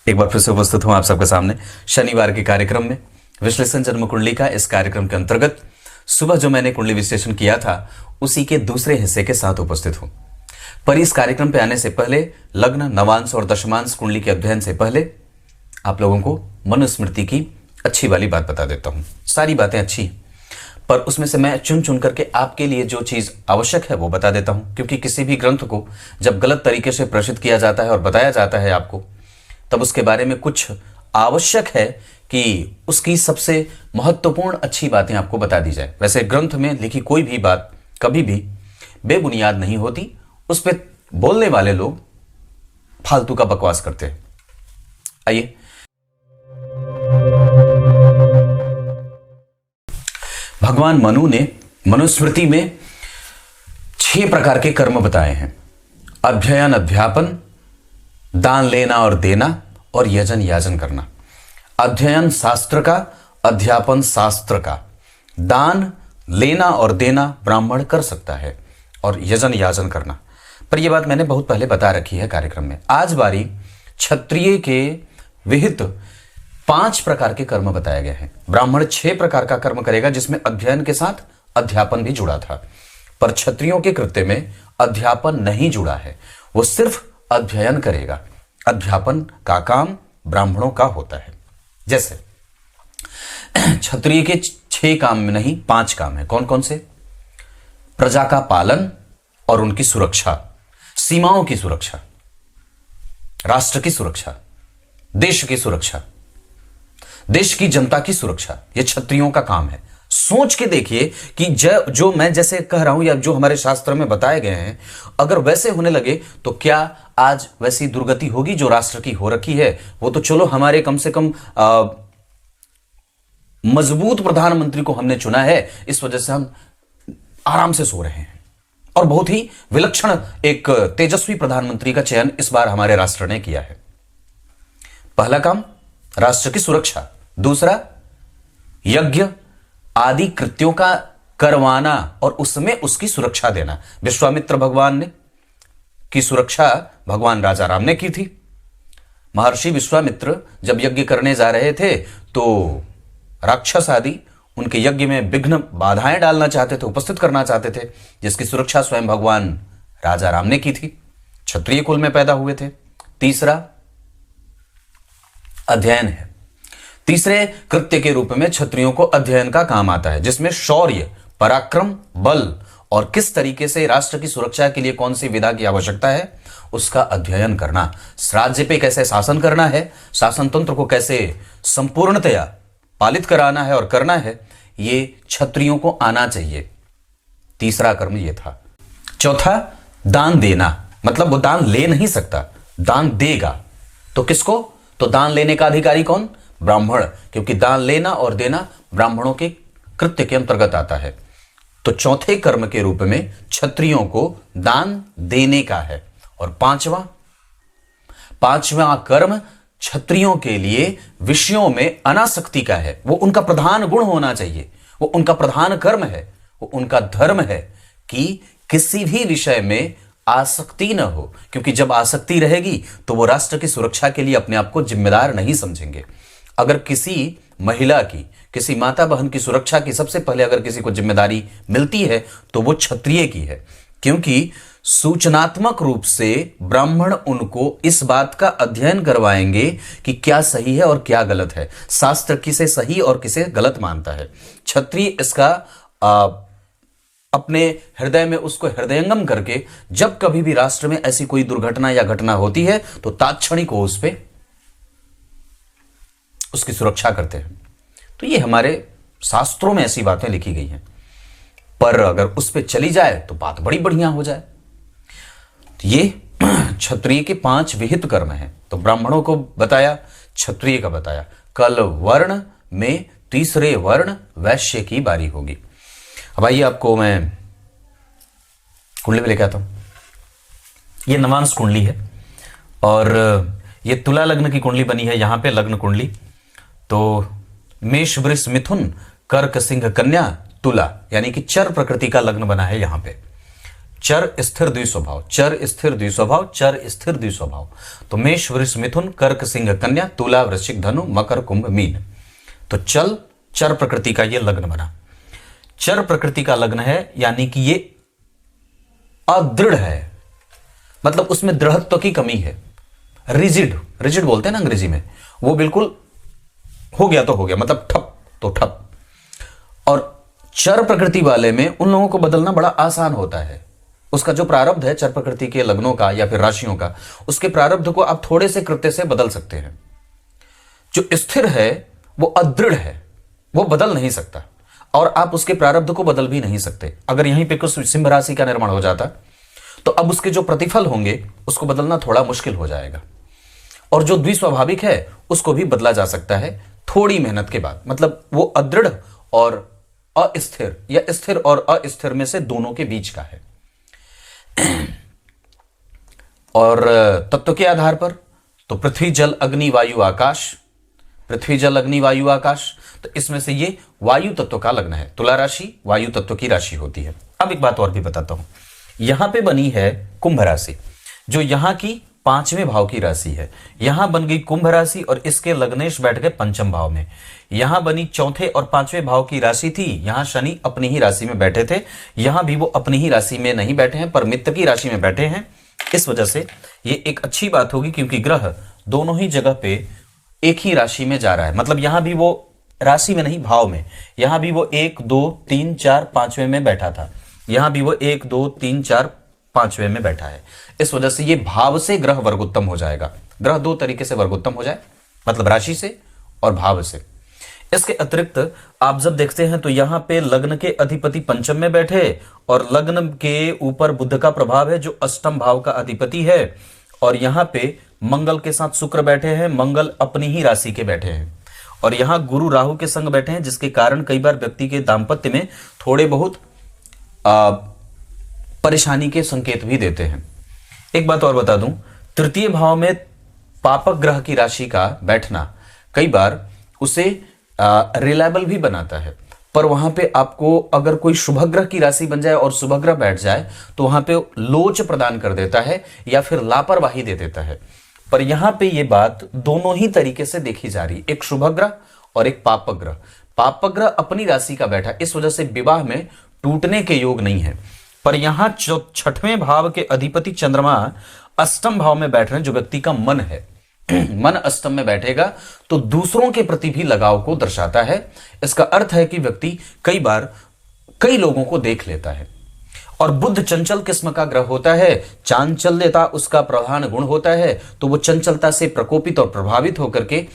एक बार फिर से उपस्थित हूं आप सबके सामने शनिवार के कार्यक्रम में विश्लेषण जन्म कुंडली का। इस कार्यक्रम के अंतर्गत सुबह जो मैंने कुंडली विश्लेषण किया था उसी के दूसरे हिस्से के साथ उपस्थित हूं। पर इस कार्यक्रम पे आने से पहले लग्न, नवांश और दशमांश कुंडली के अध्ययन से पहले आप लोगों को मनुस्मृति की अच्छी वाली बात बता देता हूं। सारी बातें अच्छी हैं, पर उसमें से मैं चुन चुन करके आपके लिए जो चीज आवश्यक है वो बता देता हूं। क्योंकि किसी भी ग्रंथ को जब गलत तरीके से प्रेषित किया जाता है और बताया जाता है आपको, तब उसके बारे में कुछ आवश्यक है कि उसकी सबसे महत्वपूर्ण अच्छी बातें आपको बता दी जाए। वैसे ग्रंथ में लिखी कोई भी बात कभी भी बेबुनियाद नहीं होती, उस पर बोलने वाले लोग फालतू का बकवास करते हैं। आइए, भगवान मनु ने मनुस्मृति में 6 प्रकार के कर्म बताए हैं। अध्ययन, अध्यापन, दान लेना और देना और यजन याजन करना। अध्ययन शास्त्र का, अध्यापन शास्त्र का, दान लेना और देना ब्राह्मण कर सकता है और यजन याजन करना। पर यह बात मैंने बहुत पहले बता रखी है कार्यक्रम में। आज बारी क्षत्रिय के विहित 5 प्रकार के कर्म बताए गए हैं। ब्राह्मण 6 प्रकार का कर्म करेगा जिसमें अध्ययन के साथ अध्यापन भी जुड़ा था, पर क्षत्रियों के कृत्य में अध्यापन नहीं जुड़ा है, वो सिर्फ अध्ययन करेगा। अध्यापन का काम ब्राह्मणों का होता है। जैसे क्षत्रिय के 6 काम में नहीं 5 काम है। कौन कौन से? प्रजा का पालन और उनकी सुरक्षा, सीमाओं की सुरक्षा, राष्ट्र की सुरक्षा, देश की सुरक्षा, देश की जनता की सुरक्षा, यह क्षत्रियों का काम है। सोच के देखिए कि जो मैं जैसे कह रहा हूं या जो हमारे शास्त्र में बताए गए हैं, अगर वैसे होने लगे तो क्या आज वैसी दुर्गति होगी जो राष्ट्र की हो रखी है? वो तो चलो हमारे कम से कम मजबूत प्रधानमंत्री को हमने चुना है, इस वजह से हम आराम से सो रहे हैं और बहुत ही विलक्षण एक तेजस्वी प्रधानमंत्री का चयन इस बार हमारे राष्ट्र ने किया है। पहला काम राष्ट्र की सुरक्षा, दूसरा यज्ञ आदि कृत्यों का करवाना और उसमें उसकी सुरक्षा देना। विश्वामित्र भगवान ने की सुरक्षा भगवान राजा राम ने की थी। महर्षि विश्वामित्र जब यज्ञ करने जा रहे थे तो राक्षस आदि उनके यज्ञ में विघ्न बाधाएं डालना चाहते थे, उपस्थित करना चाहते थे, जिसकी सुरक्षा स्वयं भगवान राजा राम ने की थी। क्षत्रिय कुल में पैदा हुए थे। तीसरा अध्ययन है। तीसरे कृत्य के रूप में क्षत्रियों को अध्ययन का काम आता है, जिसमें शौर्य, पराक्रम, बल और किस तरीके से राष्ट्र की सुरक्षा के लिए कौन सी विधा की आवश्यकता है उसका अध्ययन करना। राज्य पे कैसे शासन करना है, शासन तंत्र को कैसे संपूर्णतया पालित कराना है और करना है, ये क्षत्रियों को आना चाहिए। तीसरा कर्म ये था। चौथा दान देना, मतलब वो दान ले नहीं सकता, दान देगा। तो किसको? तो दान लेने का अधिकारी कौन? ब्राह्मण, क्योंकि दान लेना और देना ब्राह्मणों के कृत्य के अंतर्गत आता है। तो चौथे कर्म के रूप में क्षत्रियों को दान देने का है। और पांचवा कर्म क्षत्रियों के लिए विषयों में अनासक्ति का है। वो उनका प्रधान गुण होना चाहिए, वो उनका प्रधान कर्म है, वो उनका धर्म है कि किसी भी विषय में आसक्ति न हो, क्योंकि जब आसक्ति रहेगी तो वो राष्ट्र की सुरक्षा के लिए अपने आप को जिम्मेदार नहीं समझेंगे। अगर किसी महिला की, किसी माता बहन की सुरक्षा की सबसे पहले अगर किसी को जिम्मेदारी मिलती है तो वो क्षत्रिय की है, क्योंकि सूचनात्मक रूप से ब्राह्मण उनको इस बात का अध्ययन करवाएंगे कि क्या सही है और क्या गलत है, शास्त्र किसे सही और किसे गलत मानता है। क्षत्रिय इसका अपने हृदय में उसको हृदयंगम करके जब कभी भी राष्ट्र में ऐसी कोई दुर्घटना या घटना होती है तो तात्क्षणिक को उस पर उसकी सुरक्षा करते हैं। तो ये हमारे शास्त्रों में ऐसी बातें लिखी गई हैं, पर अगर उस पर चली जाए तो बात बड़ी बढ़िया हो जाए। तो ये क्षत्रिय के 5 विहित कर्म हैं। तो ब्राह्मणों को बताया, क्षत्रिय का बताया। कल वर्ण में तीसरे वर्ण वैश्य की बारी होगी। अब आइए आपको मैं कुंडली में लेके आता हूं। ये नवांश कुंडली है और ये तुला लग्न की कुंडली बनी है। यहां पे लग्न कुंडली तो मेष, वृष, मिथुन, कर्क, सिंह, कन्या, तुला, यानी कि चर प्रकृति का लग्न बना है। यहां पे चर स्थिर द्विस्वभाव, चर स्थिर द्विस्वभाव, चर स्थिर द्विस्वभाव। तो मेष वृष मिथुन, कर्क सिंह कन्या, तुला वृश्चिक धनु, मकर कुंभ मीन। तो चल चर प्रकृति का ये लग्न बना। चर प्रकृति का लग्न है यानी कि ये अदृढ़ है, मतलब उसमें दृढ़त्व की कमी है। रिजिड, रिजिड बोलते हैं ना अंग्रेजी में, वो बिल्कुल हो गया तो हो गया, मतलब ठप तो ठप। और चर प्रकृति वाले में उन लोगों को बदलना बड़ा आसान होता है। उसका जो प्रारब्ध है चर प्रकृति के लग्नों का या फिर राशियों का, उसके प्रारब्ध को आप थोड़े से कृत्य से बदल सकते हैं। जो स्थिर है वो अदृढ़ है, वो बदल नहीं सकता और आप उसके प्रारब्ध को बदल भी नहीं सकते। अगर यहीं पे कुछ सिंह राशि का निर्माण हो जाता तो अब उसके जो प्रतिफल होंगे उसको बदलना थोड़ा मुश्किल हो जाएगा। और जो द्विस्वाभाविक है उसको भी बदला जा सकता है थोड़ी मेहनत के बाद, मतलब वो अदृढ़ और अस्थिर या स्थिर और अस्थिर में से दोनों के बीच का है। और तत्व के आधार पर तो पृथ्वी जल अग्नि वायु आकाश, पृथ्वी जल अग्नि वायु आकाश, तो इसमें से ये वायु तत्व का लग्न है। तुला राशि वायु तत्व की राशि होती है। अब एक बात और भी बताता हूं, यहां पे बनी है कुंभ राशि, जो यहां की 5वें भाव की राशि है। यहां बन गई कुंभ राशि और इसके लग्नेश बैठ गए 5वें भाव में। यहां बनी 4थे और 5वें भाव की राशि थी, यहां शनि अपनी ही राशि में बैठे थे। यहां भी वो अपनी ही राशि में नहीं बैठे हैं पर मित्र की राशि में बैठे हैं। इस वजह से ये एक अच्छी बात होगी क्योंकि ग्रह दोनों ही जगह पे एक ही राशि में जा रहा है, मतलब यहां भी वो राशि में नहीं भाव में, यहां भी वो 1 2 3 4 5वें में बैठा था, यहां भी वो 1 2 3 4 5वें में बैठा है। इस वजह से ये भाव से ग्रह वर्गोत्तम हो जाएगा। ग्रह दो तरीके से वर्गोत्तम हो जाए, मतलब राशि से और भाव से। इसके अतिरिक्त आप जब देखते हैं तो यहां पे लग्न के अधिपति पंचम में बैठे और लग्न के ऊपर बुध का प्रभाव है जो अष्टम भाव का अधिपति है, और यहां पे मंगल के साथ शुक्र बैठे हैं, मंगल अपनी ही राशि के बैठे हैं, और यहां गुरु राहु के संग बैठे हैं, जिसके कारण कई बार व्यक्ति के दांपत्य में थोड़े बहुत परेशानी के संकेत भी देते हैं। एक बात और बता दूं, तृतीय भाव में पापक ग्रह की राशि का बैठना कई बार उसे रिलायबल भी बनाता है, पर वहां पे आपको अगर कोई शुभ ग्रह की राशि बन जाए और शुभ ग्रह बैठ जाए तो वहां पे लोच प्रदान कर देता है या फिर लापरवाही दे देता है। पर यहां पे ये बात दोनों ही तरीके से देखी जा रही, एक शुभ ग्रह और एक पापक ग्रह। पापक ग्रह अपनी राशि का बैठा, इस वजह से विवाह में टूटने के योग नहीं है। पर यहां 6वें भाव के अधिपति चंद्रमा अष्टम भाव में बैठ रहे हैं, जो व्यक्ति का मन है मन अष्टम में बैठेगा तो दूसरों के प्रति भी लगाव को दर्शाता है। इसका अर्थ है कि व्यक्ति कई बार कई लोगों को देख लेता है। और बुध चंचल किस्म का ग्रह होता है, चांचल्यता उसका प्रधान गुण होता है, तो वो चंचलता से प्रकोपित और प्रभावित होकर के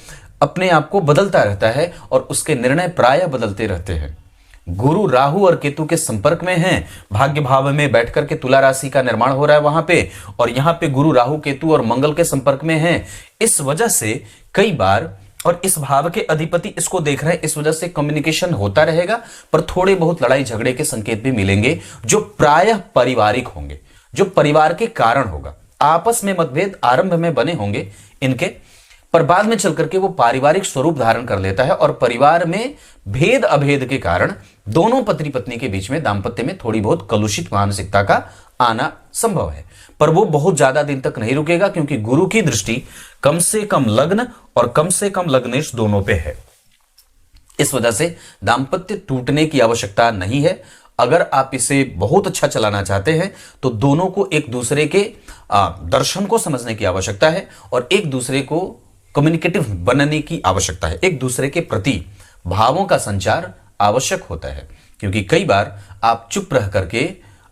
अपने आप को बदलता रहता है और उसके निर्णय प्रायः बदलते रहते हैं। गुरु राहु और केतु के संपर्क में हैं, भाग्य भाव में बैठ करके तुला राशि का निर्माण हो रहा है वहां पे, और यहां पे गुरु राहु केतु और मंगल के संपर्क में हैं। इस वजह से कई बार, और इस भाव के अधिपति इसको देख रहे हैं, इस वजह से कम्युनिकेशन होता रहेगा, पर थोड़े बहुत लड़ाई झगड़े के संकेत भी मिलेंगे जो प्रायः पारिवारिक होंगे, जो परिवार के कारण होगा। आपस में मतभेद आरंभ में बने होंगे इनके, पर बाद में चल करके वो पारिवारिक स्वरूप धारण कर लेता है और परिवार में भेद अभेद के कारण दोनों पति पत्नी के बीच में दाम्पत्य में थोड़ी बहुत कलुषित मानसिकता का आना संभव है। पर वो बहुत ज्यादा दिन तक नहीं रुकेगा, क्योंकि गुरु की दृष्टि कम से कम लग्न और कम से कम लग्नेश दोनों पे है। इस वजह से दाम्पत्य टूटने की आवश्यकता नहीं है। अगर आप इसे बहुत अच्छा चलाना चाहते हैं तो दोनों को एक दूसरे के दर्शन को समझने की आवश्यकता है और एक दूसरे को कम्युनिकेटिव बनने की आवश्यकता है। एक दूसरे के प्रति भावों का संचार आवश्यक होता है, क्योंकि कई बार आप चुप रह करके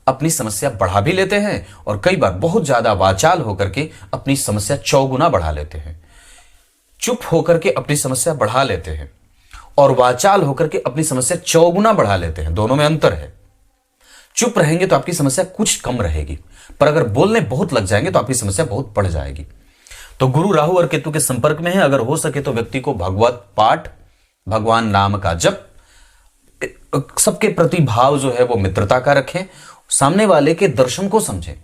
अपनी समस्या बढ़ा भी लेते हैं और कई बार बहुत ज्यादा वाचाल होकर के अपनी समस्या चौगुना बढ़ा लेते हैं। चुप होकर के अपनी समस्या बढ़ा लेते हैं और वाचाल होकर के अपनी समस्या चौगुना बढ़ा लेते हैं, दोनों में अंतर है। चुप रहेंगे तो आपकी समस्या कुछ कम रहेगी, पर अगर बोलने बहुत लग जाएंगे तो आपकी समस्या बहुत बढ़ जाएगी। तो गुरु राहु और केतु के संपर्क में है। अगर हो सके तो व्यक्ति को भगवत पाठ, भगवान नाम का जप, सबके प्रति भाव जो है वो मित्रता का रखें, सामने वाले के दर्शन को समझें,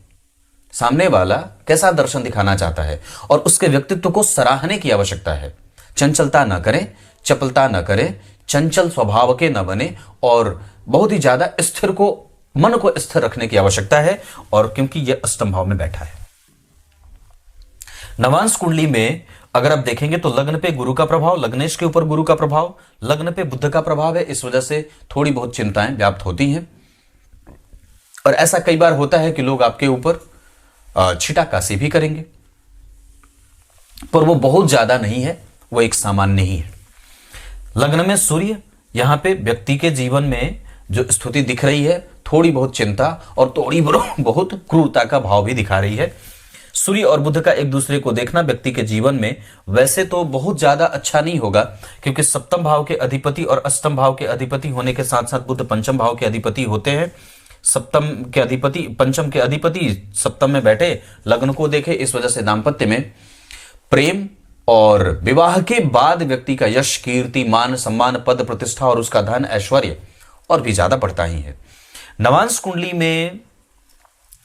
सामने वाला कैसा दर्शन दिखाना चाहता है और उसके व्यक्तित्व को सराहने की आवश्यकता है। चंचलता न करें, चपलता न करें, चंचल स्वभाव के न बने और बहुत ही ज्यादा स्थिर को मन को स्थिर रखने की आवश्यकता है, और क्योंकि यह अष्टम भाव में बैठा है। नवांश कुंडली में अगर आप देखेंगे तो लग्न पे गुरु का प्रभाव, लग्नेश के ऊपर गुरु का प्रभाव, लग्न पे बुध का प्रभाव है। इस वजह से थोड़ी बहुत चिंताएं व्याप्त होती हैं, और ऐसा कई बार होता है कि लोग आपके ऊपर छिटाकाशी भी करेंगे, पर वो बहुत ज्यादा नहीं है, वो एक सामान्य ही है। लग्न में सूर्य, यहां पे व्यक्ति के जीवन में जो स्थिति दिख रही है, थोड़ी बहुत चिंता और थोड़ी बहुत क्रूरता का भाव भी दिखा रही है। सूर्य और बुध का एक दूसरे को देखना व्यक्ति के जीवन में वैसे तो बहुत ज्यादा अच्छा नहीं होगा, क्योंकि सप्तम भाव के अधिपति और अष्टम भाव के अधिपति होने के साथ साथ बुध पंचम भाव के अधिपति होते हैं। सप्तम के अधिपति, पंचम के अधिपति सप्तम में बैठे लग्न को देखे, इस वजह से दाम्पत्य में प्रेम और विवाह के बाद व्यक्ति का यश, कीर्ति, मान, सम्मान, पद, प्रतिष्ठा और उसका धन, ऐश्वर्य और भी ज्यादा बढ़ता ही है। नवांश कुंडली में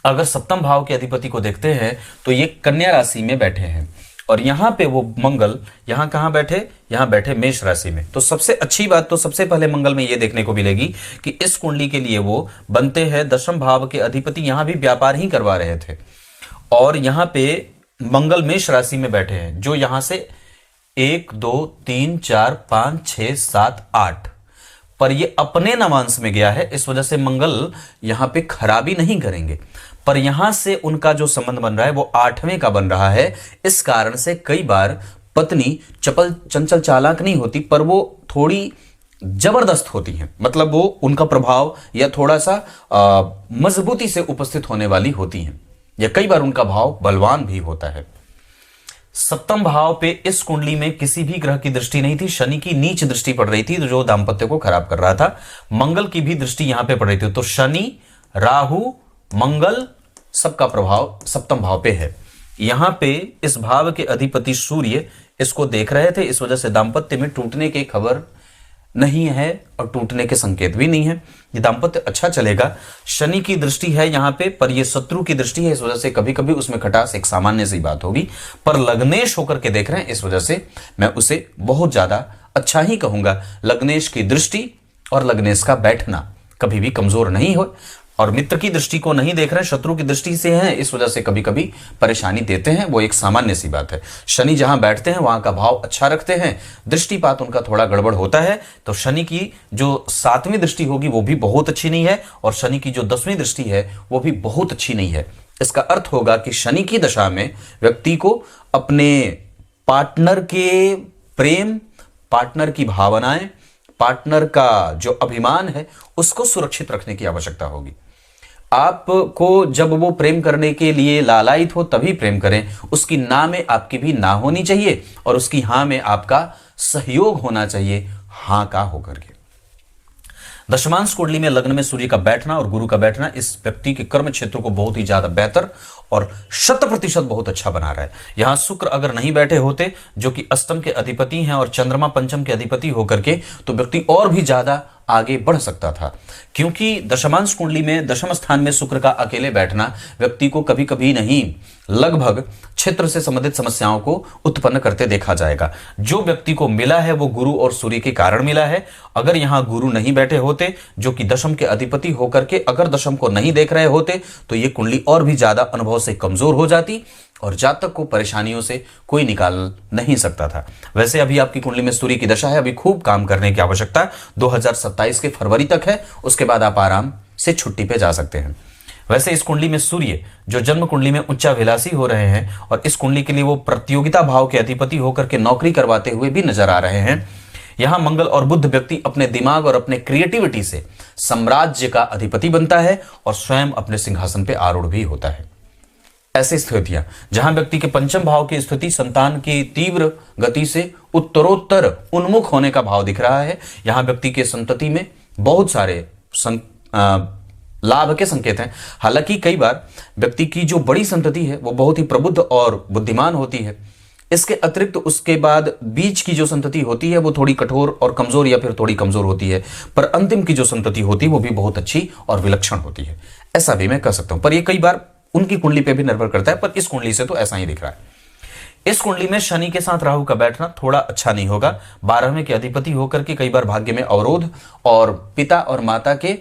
अगर सप्तम भाव के अधिपति को देखते हैं तो ये कन्या राशि में बैठे हैं, और यहां पे वो मंगल यहां कहां बैठे, यहां बैठे मेष राशि में। तो सबसे अच्छी बात तो सबसे पहले मंगल में ये देखने को मिलेगी कि इस कुंडली के लिए वो बनते हैं दशम भाव के अधिपति, यहां भी व्यापार ही करवा रहे थे, और यहां पे मंगल मेष राशि में बैठे हैं, जो यहां से 1 2 3 4 5 6 7 8 पर ये अपने नवांश में गया है। इस वजह से मंगल यहां पे खराबी नहीं करेंगे, पर यहां से उनका जो संबंध बन रहा है वो 8वें का बन रहा है। इस कारण से कई बार पत्नी चपल चंचल चालाक नहीं होती, पर वो थोड़ी जबरदस्त होती हैं, मतलब वो उनका प्रभाव या थोड़ा सा मजबूती से उपस्थित होने वाली होती हैं, या कई बार उनका भाव बलवान भी होता है। सप्तम भाव पे इस कुंडली में किसी भी ग्रह की दृष्टि नहीं थी, शनि की नीच दृष्टि पड़ रही थी जो दाम्पत्य को खराब कर रहा था। मंगल की भी दृष्टि यहां पे पड़ रही थी, तो शनि, राहु, मंगल सबका प्रभाव सप्तम भाव पे है। यहां पे इस भाव के अधिपति सूर्य इसको देख रहे थे, इस वजह से दाम्पत्य में टूटने की खबर नहीं है और टूटने के संकेत भी नहीं है, ये दाम्पत्य अच्छा चलेगा। शनि की दृष्टि है यहाँ पे, पर ये शत्रु की दृष्टि है, इस वजह से कभी कभी उसमें खटास एक सामान्य सी बात होगी, पर लग्नेश होकर के देख रहे हैं, इस वजह से मैं उसे बहुत ज्यादा अच्छा ही कहूंगा। लग्नेश की दृष्टि और लग्नेश का बैठना कभी भी कमजोर नहीं हो, और मित्र की दृष्टि को नहीं देख रहे हैं, शत्रु की दृष्टि से हैं, इस वजह से कभी कभी परेशानी देते हैं, वो एक सामान्य सी बात है। शनि जहां बैठते हैं वहां का भाव अच्छा रखते हैं, दृष्टिपात उनका थोड़ा गड़बड़ होता है, तो शनि की जो 7वीं दृष्टि होगी वो भी बहुत अच्छी नहीं है, और शनि की जो 10वीं दृष्टि है वो भी बहुत अच्छी नहीं है। इसका अर्थ होगा कि शनि की दशा में व्यक्ति को अपने पार्टनर के प्रेम, पार्टनर की भावनाएं, पार्टनर का जो अभिमान है उसको सुरक्षित रखने की आवश्यकता होगी। आपको जब वो प्रेम करने के लिए लालायित हो तभी प्रेम करें, उसकी ना में आपकी भी ना होनी चाहिए, और उसकी हां में आपका सहयोग होना चाहिए, हां का होकर के। दशमांश कुंडली में लग्न में सूर्य का बैठना और गुरु का बैठना इस व्यक्ति के कर्म क्षेत्र को बहुत ही ज्यादा बेहतर और 100% बहुत अच्छा बना रहा है। यहां शुक्र अगर नहीं बैठे होते, जो कि अष्टम के अधिपति हैं, और चंद्रमा पंचम के अधिपति होकर के, तो व्यक्ति और भी ज्यादा आगे बढ़ सकता था, क्योंकि दशमांश कुंडली में दशम स्थान में शुक्र का अकेले बैठना व्यक्ति को कभी कभी नहीं, लगभग क्षेत्र से संबंधित समस्याओं को उत्पन्न करते देखा जाएगा। जो व्यक्ति को मिला है वो गुरु और सूर्य के कारण मिला है। अगर यहां गुरु नहीं बैठे होते, जो कि दशम के अधिपति होकर के अगर दशम को नहीं देख रहे होते, तो ये कुंडली और भी ज्यादा अनुभव से कमजोर हो जाती, और जातक को परेशानियों से कोई निकाल नहीं सकता था। वैसे अभी आपकी कुंडली में सूर्य की दशा है, अभी खूब काम करने की आवश्यकता 2027 के फरवरी तक है, उसके बाद आप आराम से छुट्टी पे जा सकते हैं। वैसे इस कुंडली में सूर्य जो जन्म कुंडली में उच्चाभिलाषी हो रहे हैं, और इस कुंडली के लिए वो प्रतियोगिता भाव के अधिपति होकर के नौकरी करवाते हुए भी नजर आ रहे हैं। यहां मंगल और बुध व्यक्ति अपने दिमाग और अपने क्रिएटिविटी से साम्राज्य का अधिपति बनता है, और स्वयं अपने सिंहासन पे आरूढ़ भी होता है। ऐसी स्थितियां जहां व्यक्ति के पंचम भाव की स्थिति संतान की तीव्र गति से उत्तरोत्तर उन्मुख होने का भाव दिख रहा है, यहां व्यक्ति के संतति में बहुत सारे लाभ के संकेत हैं। हालांकि कई बार व्यक्ति की जो बड़ी संतति है वो बहुत ही प्रबुद्ध और बुद्धिमान होती है। इसके अतिरिक्त उसके बाद बीच की जो संतति होती है वो थोड़ी कठोर और कमजोर, या फिर थोड़ी कमजोर होती है, पर अंतिम की जो संतति होती है वो भी बहुत अच्छी और विलक्षण होती है, ऐसा भी मैं कह सकता हूं। पर ये कई बार उनकी कुंडली पे भी निर्भर करता है, पर इस कुंडली से तो ऐसा ही दिख रहा है। इस कुंडली में शनि के साथ राहु का बैठना थोड़ा अच्छा नहीं होगा। 12वें के अधिपति होकर के कई बार भाग्य में अवरोध और पिता और माता के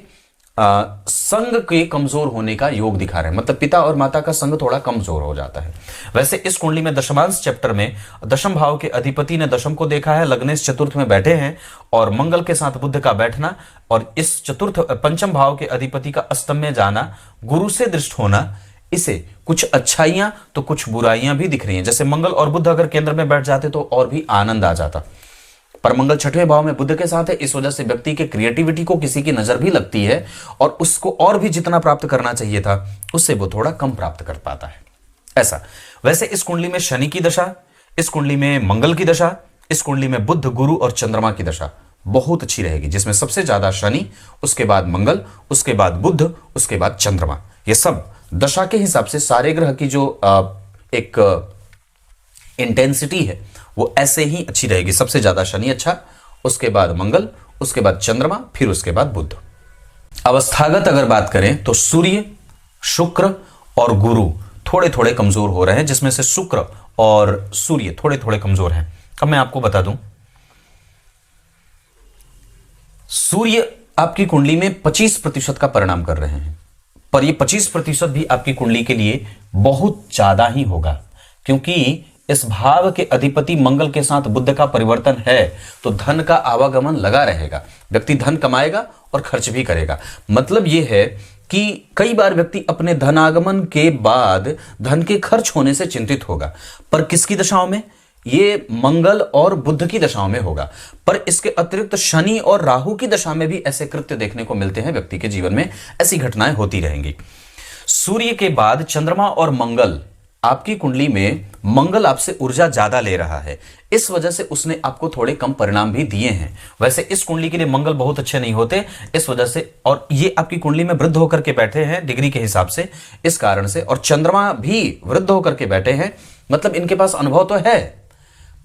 संग के कमजोर होने का योग दिखा रहे हैं, मतलब पिता और माता का संग थोड़ा कमजोर हो जाता है। वैसे इस कुंडली में दशमांश चैप्टर में दशम भाव के अधिपति ने दशम को देखा है, लग्नेश चतुर्थ में बैठे हैं, और मंगल के साथ बुध का बैठना और इस चतुर्थ पंचम भाव के अधिपति का अष्टम में जाना, गुरु से दृष्ट होना, इसे कुछ अच्छाइयां तो कुछ बुराइयां भी दिख रही हैं। जैसे मंगल और बुध अगर केंद्र में बैठ जाते तो और भी आनंद आ जाता, पर मंगल छठवें भाव में बुध के साथ है, इस वजह से व्यक्ति के क्रिएटिविटी को किसी की नजर भी लगती है और उसको और भी जितना प्राप्त करना चाहिए था उससे वो थोड़ा कम प्राप्त कर पाता है, ऐसा। वैसे इस कुंडली में शनि की दशा, इस कुंडली में मंगल की दशा, इस कुंडली में बुध, गुरु और चंद्रमा की दशा बहुत अच्छी रहेगी, जिसमें सबसे ज्यादा शनि, उसके बाद मंगल, उसके बाद बुध, उसके बाद चंद्रमा। ये सब दशा के हिसाब से सारे ग्रह की जो एक इंटेंसिटी है वो ऐसे ही अच्छी रहेगी। सबसे ज्यादा शनि अच्छा, उसके बाद मंगल, उसके बाद चंद्रमा, फिर उसके बाद बुध। अवस्थागत अगर बात करें तो सूर्य, शुक्र और गुरु थोड़े थोड़े कमजोर हो रहे हैं, जिसमें से शुक्र और सूर्य थोड़े थोड़े कमजोर हैं। अब मैं आपको बता दूं, सूर्य आपकी कुंडली में 25% का परिणाम कर रहे हैं, पर ये 25% भी आपकी कुंडली के लिए बहुत ज्यादा ही होगा, क्योंकि इस भाव के अधिपति मंगल के साथ बुध का परिवर्तन है, तो धन का आवागमन लगा रहेगा, व्यक्ति धन कमाएगा और खर्च भी करेगा। मतलब यह है कि कई बार व्यक्ति अपने धनागमन के बाद धन के खर्च होने से चिंतित होगा, पर किसकी दशाओं में? ये मंगल और बुध की दशाओं में होगा। पर इसके अतिरिक्त शनि और राहु की दशा में भी ऐसे कृत्य देखने को मिलते हैं, व्यक्ति के जीवन में ऐसी घटनाएं होती रहेंगी। सूर्य के बाद चंद्रमा और मंगल, आपकी कुंडली में मंगल आपसे ऊर्जा ज्यादा ले रहा है, इस वजह से उसने आपको थोड़े कम परिणाम भी दिए हैं। वैसे इस कुंडली के लिए मंगल बहुत अच्छे नहीं होते, इस वजह से, और ये आपकी कुंडली में वृद्ध होकर के बैठे हैं डिग्री के हिसाब से, इस कारण से, और चंद्रमा भी वृद्ध होकर के बैठे हैं, मतलब इनके पास अनुभव तो है,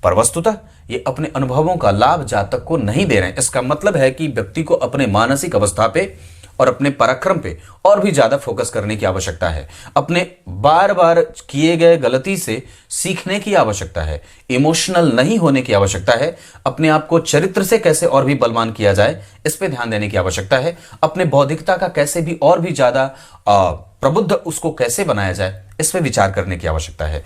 पर वस्तुतः ये अपने अनुभवों का लाभ जातक को नहीं दे रहे हैं। इसका मतलब है कि व्यक्ति को अपने मानसिक अवस्था पे और अपने पराक्रम पे और भी ज्यादा फोकस करने की आवश्यकता है, अपने बार बार किए गए गलती से सीखने की आवश्यकता है, इमोशनल नहीं होने की आवश्यकता है, अपने आप को चरित्र से कैसे और भी बलवान किया जाए इस पे ध्यान देने की आवश्यकता है, अपने बौद्धिकता का कैसे भी और भी ज्यादा प्रबुद्ध उसको कैसे बनाया जाए इस पे विचार करने की आवश्यकता है।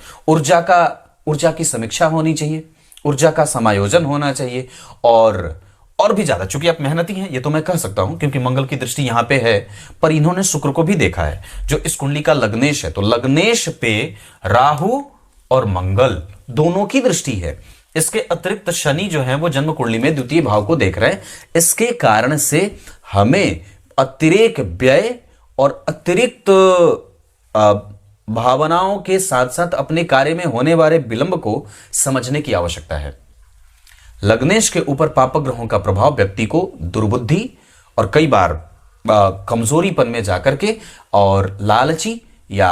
ऊर्जा की समीक्षा होनी चाहिए, ऊर्जा का समायोजन होना चाहिए, और भी ज्यादा, चूंकि आप मेहनती हैं ये तो मैं कह सकता हूं क्योंकि मंगल की दृष्टि यहां पे है, पर इन्होंने शुक्र को भी देखा है जो इस कुंडली का लग्नेश है, तो लग्नेश पे राहु और मंगल दोनों की दृष्टि है। इसके अतिरिक्त शनि जो है वो जन्म कुंडली में द्वितीय भाव को देख रहे हैं, इसके कारण से हमें अतिरेक व्यय और अतिरिक्त भावनाओं के साथ साथ अपने कार्य में होने वाले विलंब को समझने की आवश्यकता है। लग्नेश के ऊपर पापक ग्रहों का प्रभाव व्यक्ति को दुर्बुद्धि और कई बार कमजोरीपन में जाकर के और लालची या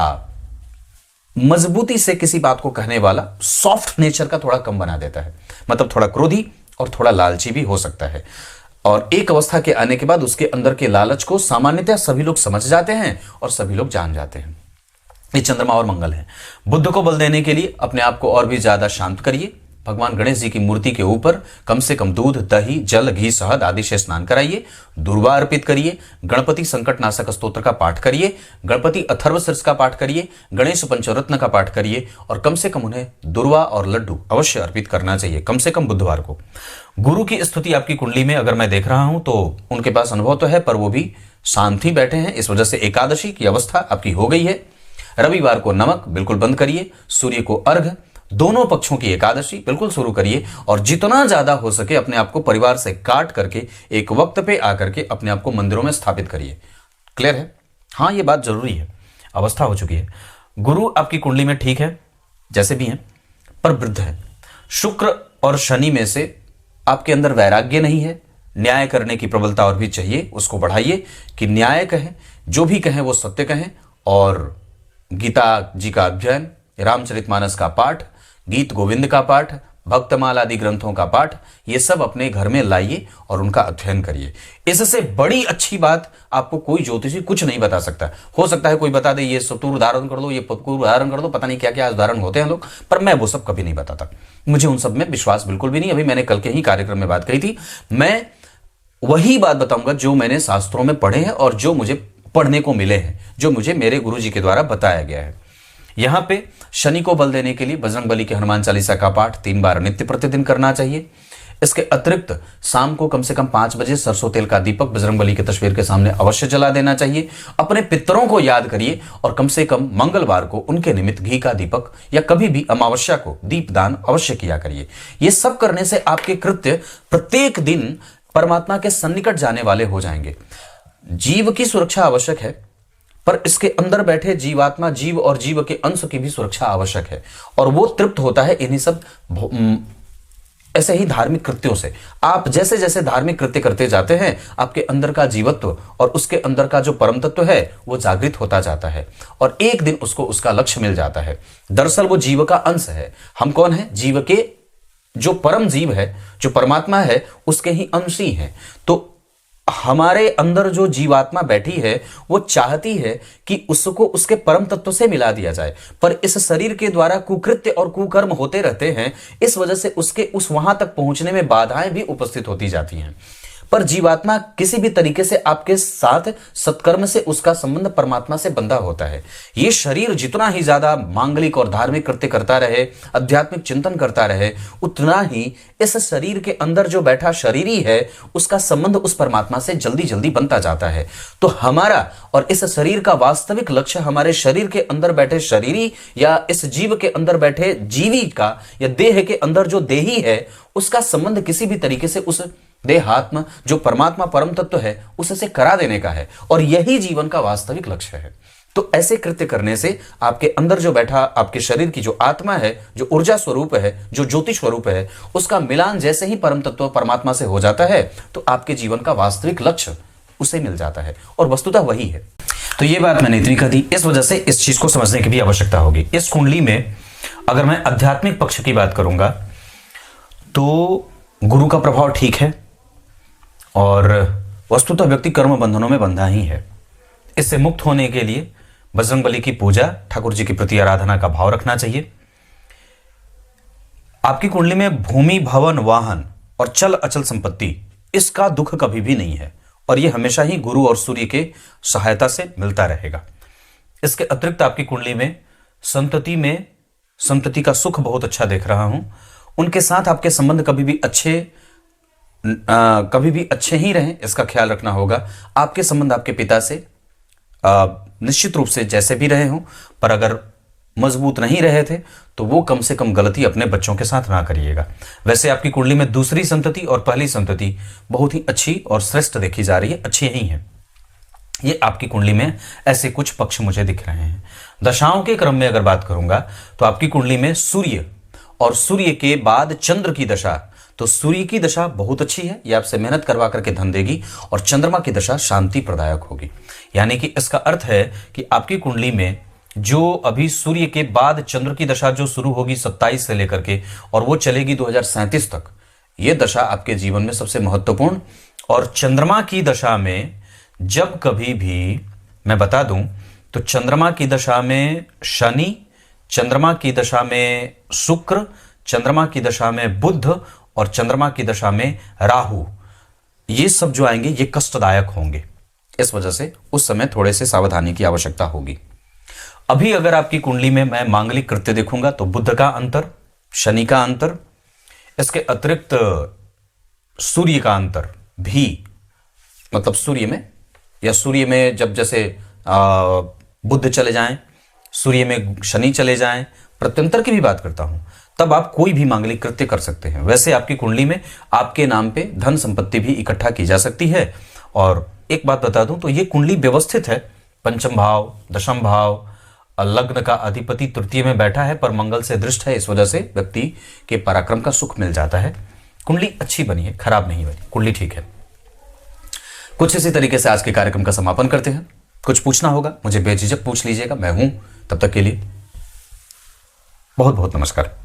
मजबूती से किसी बात को कहने वाला सॉफ्ट नेचर का थोड़ा कम बना देता है, मतलब थोड़ा क्रोधी और थोड़ा लालची भी हो सकता है। और एक अवस्था के आने के बाद उसके अंदर के लालच को सामान्यतः सभी लोग समझ जाते हैं और सभी लोग जान जाते हैं। ये चंद्रमा और मंगल है। बुद्ध को बल देने के लिए अपने आप को और भी ज्यादा शांत करिए, भगवान गणेश जी की मूर्ति के ऊपर कम से कम दूध, दही, जल, घी, शहद आदि से स्नान कराइए, दुर्वा अर्पित करिए, गणपति संकट नाशक स्तोत्र का पाठ करिए, गणपति अथर्वशीर्ष का पाठ करिए, गणेश पंचरत्न का पाठ करिए, और कम से कम उन्हें दुर्वा और लड्डू अवश्य अर्पित करना चाहिए, कम से कम बुधवार को। गुरु की स्थिति आपकी कुंडली में अगर मैं देख रहा हूं तो उनके पास अनुभव तो है, पर वो भी शांत ही बैठे हैं, इस वजह से एकादशी की अवस्था आपकी हो गई है। रविवार को नमक बिल्कुल बंद करिए, सूर्य को अर्घ, दोनों पक्षों की एकादशी बिल्कुल शुरू करिए, और जितना ज्यादा हो सके अपने आप को परिवार से काट करके एक वक्त पे आकर के अपने आप को मंदिरों में स्थापित करिए। क्लियर है? हाँ, ये बात जरूरी है, अवस्था हो चुकी है। गुरु आपकी कुंडली में ठीक है जैसे भी हैं, पर वृद्ध है। शुक्र और शनि में से आपके अंदर वैराग्य नहीं है, न्याय करने की प्रबलता और भी चाहिए, उसको बढ़ाइए कि न्याय कहें, जो भी कहें वो सत्य कहें, और गीता जी का अध्ययन, रामचरितमानस का पाठ, गीत गोविंद का पाठ, भक्तमाल आदि ग्रंथों का पाठ, ये सब अपने घर में लाइए और उनका अध्ययन करिए। इससे बड़ी अच्छी बात आपको कोई ज्योतिषी कुछ नहीं बता सकता। हो सकता है कोई बता दे ये सतुर उदाहरण कर दो, ये पतकुर उदाहरण कर दो, पता नहीं क्या क्या उदाहरण होते हैं लोग, पर मैं वो सब कभी नहीं बताता, मुझे उन सब में विश्वास बिल्कुल भी नहीं। अभी मैंने कल के ही कार्यक्रम में बात कही थी, मैं वही बात बताऊंगा जो मैंने शास्त्रों में पढ़े हैं और जो मुझे पढ़ने को मिले हैं, जो मुझे मेरे गुरुजी के द्वारा बताया गया है। यहां पे शनि को बल देने के लिए बजरंगबली के हनुमान चालीसा का पाठ 3 बार नित्य प्रतिदिन करना चाहिए। इसके अतिरिक्त शाम को कम से कम 5 बजे सरसों तेल का दीपक बजरंगबली की तस्वीर के सामने अवश्य जला देना चाहिए। अपने पितरों को याद करिए और कम से कम मंगलवार को उनके निमित्त घी का दीपक या कभी भी अमावस्या को दीपदान अवश्य किया करिए। ये सब करने से आपके कृत्य प्रत्येक दिन परमात्मा के सन्निकट जाने वाले हो जाएंगे। जीव की सुरक्षा आवश्यक है, पर इसके अंदर बैठे जीवात्मा, जीव और जीव के अंश की भी सुरक्षा आवश्यक है, और वो तृप्त होता है इन्हीं सब ऐसे ही धार्मिक कृत्यों से। आप जैसे जैसे धार्मिक कृत्य करते जाते हैं, आपके अंदर का जीवत्व और उसके अंदर का जो परम तत्व है वो जागृत होता जाता है, और एक दिन उसको उसका लक्ष्य मिल जाता है। दरअसल वो जीव का अंश है। हम कौन है? जीव के जो परम जीव है, जो परमात्मा है, उसके ही अंश ही हैं। तो हमारे अंदर जो जीवात्मा बैठी है वो चाहती है कि उसको उसके परम तत्व से मिला दिया जाए, पर इस शरीर के द्वारा कुकृत्य और कुकर्म होते रहते हैं। इस वजह से उसके उस वहां तक पहुंचने में बाधाएं भी उपस्थित होती जाती हैं। पर जीवात्मा किसी भी तरीके से आपके साथ सत्कर्म से उसका संबंध परमात्मा से बंधा होता है। ये शरीर जितना ही ज्यादा मांगलिक और धार्मिक कृत्य करता रहे, आध्यात्मिक चिंतन करता रहे, उतना ही इस शरीर के अंदर जो बैठा शरीरी है उसका संबंध उस परमात्मा से जल्दी जल्दी बनता जाता है। तो हमारा और इस शरीर का वास्तविक लक्ष्य हमारे शरीर के अंदर बैठे शरीरी या इस जीव के अंदर बैठे जीवी का या देह के अंदर जो देही है उसका संबंध किसी भी तरीके से उस देहात्म जो परमात्मा परम तत्व है उससे करा देने का है, और यही जीवन का वास्तविक लक्ष्य है। तो ऐसे कृत्य करने से आपके अंदर जो बैठा आपके शरीर की जो आत्मा है, जो ऊर्जा स्वरूप है, जो ज्योति स्वरूप है, उसका मिलान जैसे ही परम तत्व परमात्मा से हो जाता है तो आपके जीवन का वास्तविक लक्ष्य उसे मिल जाता है, और वस्तुतः वही है। तो ये बात मैंने इतनी कह दी। इस वजह से इस चीज को समझने की भी आवश्यकता होगी। इस कुंडली में अगर मैं आध्यात्मिक पक्ष की बात करूंगा तो गुरु का प्रभाव ठीक है, और वस्तुतः व्यक्ति कर्म बंधनों में बंधा ही है। इससे मुक्त होने के लिए बजरंगबली की पूजा, ठाकुर जी के प्रति आराधना का भाव रखना चाहिए। आपकी कुंडली में भूमि, भवन, वाहन और चल अचल संपत्ति, इसका दुख कभी भी नहीं है, और यह हमेशा ही गुरु और सूर्य के सहायता से मिलता रहेगा। इसके अतिरिक्त आपकी कुंडली में संतति का सुख बहुत अच्छा देख रहा हूं। उनके साथ आपके संबंध कभी भी अच्छे ही रहें, इसका ख्याल रखना होगा। आपके संबंध आपके पिता से निश्चित रूप से जैसे भी रहे हों, पर अगर मजबूत नहीं रहे थे तो वो कम से कम गलती अपने बच्चों के साथ ना करिएगा। वैसे आपकी कुंडली में दूसरी संतति और पहली संतति बहुत ही अच्छी और श्रेष्ठ देखी जा रही है, अच्छी ही है। ये आपकी कुंडली में ऐसे कुछ पक्ष मुझे दिख रहे हैं। दशाओं के क्रम में अगर बात करूंगा तो आपकी कुंडली में सूर्य और सूर्य के बाद चंद्र की दशा, तो सूर्य की दशा बहुत अच्छी है, ये आपसे मेहनत करवा करके धन देगी, और चंद्रमा की दशा शांति प्रदायक होगी। यानी कि इसका अर्थ है कि आपकी कुंडली में जो अभी सूर्य के बाद चंद्र की दशा जो शुरू होगी 27 से लेकर के, और वो चलेगी 2037 तक, ये दशा आपके जीवन में सबसे महत्वपूर्ण। और चंद्रमा की दशा में जब कभी भी मैं बता दूं तो चंद्रमा की दशा में शनि, चंद्रमा की दशा में शुक्र, चंद्रमा की दशा में बुध और चंद्रमा की दशा में राहु, ये सब जो आएंगे ये कष्टदायक होंगे। इस वजह से उस समय थोड़े से सावधानी की आवश्यकता होगी। अभी अगर आपकी कुंडली में मैं मांगलिक कृत्य देखूंगा तो बुध का अंतर, शनि का अंतर, इसके अतिरिक्त सूर्य का अंतर भी, मतलब सूर्य में जब जैसे बुध चले जाएं, सूर्य में शनि चले जाएं, प्रत्यंतर की भी बात करता हूं, तब आप कोई भी मांगलिक कृत्य कर सकते हैं। वैसे आपकी कुंडली में आपके नाम पे धन संपत्ति भी इकट्ठा की जा सकती है। और एक बात बता दूं तो ये कुंडली व्यवस्थित है, पंचम भाव, दशम भाव, लग्न का अधिपति तृतीय में बैठा है पर मंगल से दृष्ट है, इस वजह से व्यक्ति के पराक्रम का सुख मिल जाता है। कुंडली अच्छी बनी है, खराब नहीं बनी, कुंडली ठीक है। कुछ इसी तरीके से आज के कार्यक्रम का समापन करते हैं। कुछ पूछना होगा मुझे बेझिझक पूछ लीजिएगा, मैं हूं। तब तक के लिए बहुत बहुत नमस्कार।